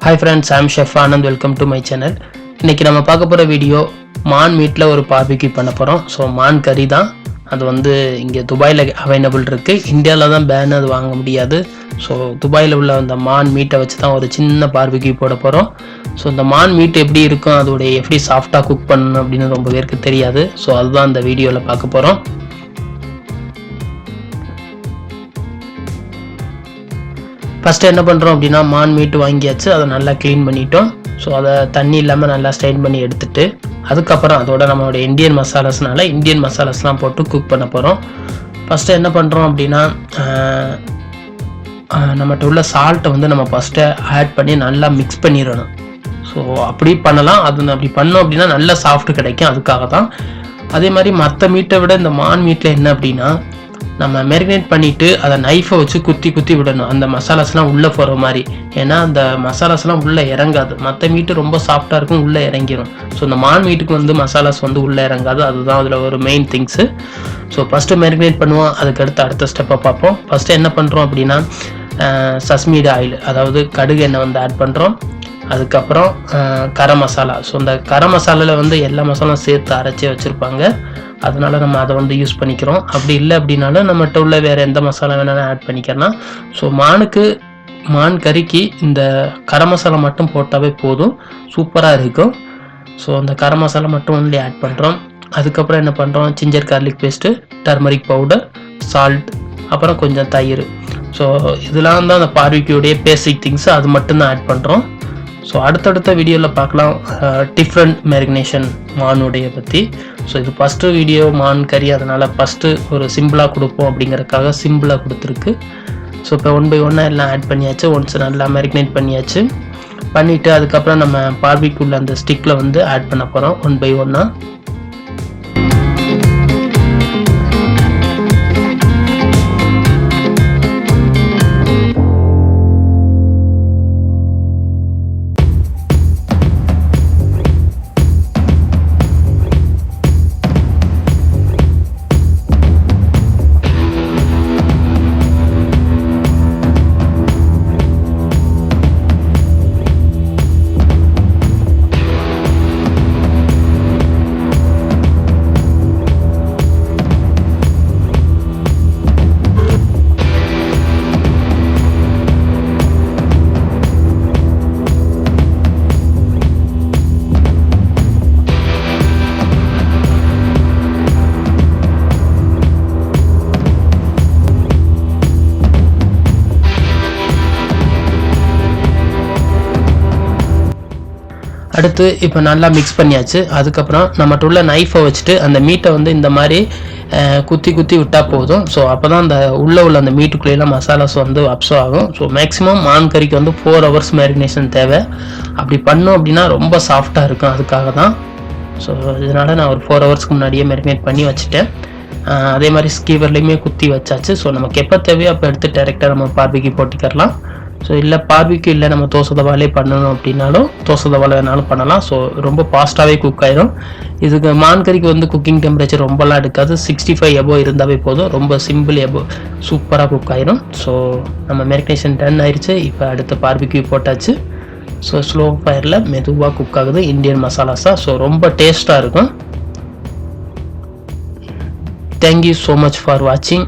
Hi friends, I am Chef Anand. Welcome to my channel. இன்னைக்கு நம்ம பார்க்க போற வீடியோ மான் மீட்ல ஒரு பார்பிக்யூ பண்ண போறோம். ஸோ மான் கறி தான். அது வந்து இங்கே துபாயில் அவைலபிள் இருக்கு. இந்தியாவில் தான் பேன், அது வாங்க முடியாது. ஸோ துபாயில் உள்ள அந்த மான் மீட்டை வச்சு தான் ஒரு சின்ன பார்பிக்யூ போட போகிறோம். ஸோ இந்த மான் மீட் எப்படி இருக்கும், அதோடைய எப்படி சாஃப்டாக குக் பண்ணணும் அப்படின்னு ரொம்ப பேருக்கு தெரியாது. ஸோ அதுதான் இந்த வீடியோவில் பார்க்க போகிறோம். ஃபஸ்ட்டு என்ன பண்ணுறோம் அப்படின்னா, மான் மீட்டு வாங்கியாச்சு, அதை நல்லா க்ளீன் பண்ணிட்டோம். ஸோ அதை தண்ணி இல்லாமல் நல்லா ஸ்ட்ரெயின் பண்ணி எடுத்துட்டு, அதுக்கப்புறம் அதோட நம்மளோட இந்தியன் மசாலாஸ்னால இந்தியன் மசாலாஸ்லாம் போட்டு குக் பண்ண போகிறோம். ஃபஸ்ட்டு என்ன பண்ணுறோம் அப்படின்னா, நம்மகிட்ட உள்ள சால்ட்டை வந்து நம்ம ஃபஸ்ட்டு ஆட் பண்ணி நல்லா மிக்ஸ் பண்ணிடணும். ஸோ அப்படி பண்ணலாம். அது அப்படி பண்ணோம் அப்படின்னா நல்ல சாஃப்ட் கிடைக்கும். அதுக்காக தான். அதே மாதிரி மற்ற மீட்டை விட இந்த மான் மீட்டில் என்ன அப்படின்னா, நம்ம மேரினேட் பண்ணிவிட்டு அதை நைஃபை வச்சு குத்தி விடணும், அந்த மசாலாஸ்லாம் உள்ளே போகிற மாதிரி. ஏன்னா அந்த மசாலாஸ்லாம் உள்ளே இறங்காது. மற்ற மீட்டு ரொம்ப சாஃப்டாக இருக்கும், உள்ளே இறங்கிடும். ஸோ இந்த மான் மீட்டுக்கு வந்து மசாலாஸ் வந்து உள்ளே இறங்காது. அதுதான் அதில் ஒரு main things. So first marinate பண்ணுவோம், அதுக்கடுத்து அடுத்த ஸ்டெப்பை பார்ப்போம். ஃபஸ்ட்டு என்ன பண்ணுறோம் அப்படின்னா, சஸ்மீட் ஆயில், அதாவது கடுகு எண்ணெய் வந்து ஆட் பண்ணுறோம். அதுக்கப்புறம் கரம் மசாலா. ஸோ இந்த கரம் மசாலாவில் வந்து எல்லா மசாலாவும் சேர்த்து அரைச்சி வச்சுருப்பாங்க. அதனால நம்ம அதை வந்து யூஸ் பண்ணிக்கிறோம். அப்படி இல்லை அப்படின்னாலும் நம்மகிட்ட உள்ள வேறு எந்த மசாலா வேணாலும் ஆட் பண்ணிக்கலாம். ஸோ மான் கறிக்கு இந்த கரம் மசாலா மட்டும் போட்டாவே போதும், சூப்பராக இருக்கும். ஸோ அந்த கரம் மசாலா மட்டும் வந்து ஆட் பண்ணுறோம். அதுக்கப்புறம் என்ன பண்ணுறோம், ginger garlic paste, turmeric powder, salt, அப்புறம் கொஞ்சம் தயிர். ஸோ இதெல்லாம் தான் அந்த பார்பிக்யூடைய பேசிக் திங்ஸ். அது மட்டும்தான் ஆட் பண்ணுறோம். ஸோ அடுத்தடுத்த வீடியோவில் பார்க்கலாம் டிஃப்ரெண்ட் மேரினேஷன் மானுடைய பற்றி. ஸோ இது ஃபஸ்ட்டு வீடியோ மான் கறி, அதனால் ஃபஸ்ட்டு ஒரு சிம்பிளாக கொடுப்போம் அப்படிங்கிறதுக்காக சிம்பிளாக கொடுத்துருக்கு. ஸோ இப்போ 1 by 1 எல்லாம் ஆட் பண்ணியாச்சு. ஒன்ஸ் நல்லா மேரினேட் பண்ணிவிட்டு அதுக்கப்புறம் நம்ம பார்பிக்யூல அந்த ஸ்டிக்கில் வந்து ஆட் பண்ண போகிறோம் 1 by 1. அடுத்து இப்போ நல்லா மிக்ஸ் பண்ணியாச்சு. அதுக்கப்புறம் நம்மகிட்ட உள்ள நைஃபை வச்சுட்டு அந்த மீட்டை வந்து இந்த மாதிரி குத்தி விட்டால் போதும். ஸோ அப்போ தான் அந்த உள்ளே உள்ள அந்த மீட்டுக்குள்ளேலாம் மசாலாஸ் வந்து அப்சர்வ் ஆகும். ஸோ மேக்ஸிமம் மான் கறிக்கு வந்து 4 hours மேரினேஷன் தேவை. அப்படி பண்ணோம் அப்படின்னா ரொம்ப சாஃப்டாக இருக்கும். அதுக்காக தான். ஸோ இதனால் நான் ஒரு 4 hours முன்னாடியே மேரினேட் பண்ணி வச்சுட்டேன். அதே மாதிரி ஸ்கீவர்லேயுமே குத்தி வச்சாச்சு. ஸோ நமக்கு எப்போ தேவையோ அப்போ எடுத்து டைரெக்டாக நம்ம பார்பிக்யூ போட்டிக்கலாம். ஸோ இல்லை பார்பிக்யூ இல்லை நம்ம தோசை தவாலே பண்ணணும் அப்படின்னாலும் தோசை தவாலை வேணாலும் பண்ணலாம். ஸோ ரொம்ப ஃபாஸ்ட்டாகவே குக் ஆயிரும். இதுக்கு மான் கறிக்கு வந்து குக்கிங் டெம்பரேச்சர் ரொம்பலாம் எடுக்காது, 65 above இருந்தாவே போதும். ரொம்ப சிம்பிள் சூப்பராக குக் ஆயிரும். ஸோ நம்ம மேரினேஷன் டன் ஆயிடுச்சு. இப்போ அடுத்த பார்பிக்யூ போட்டாச்சு. ஸோ ஸ்லோ ஃபயரில் மெதுவாக குக் ஆகுது இந்தியன் மசாலாஸாக. ஸோ ரொம்ப டேஸ்ட்டாக இருக்கும். தேங்க்யூ ஸோ மச் ஃபார் வாட்சிங்.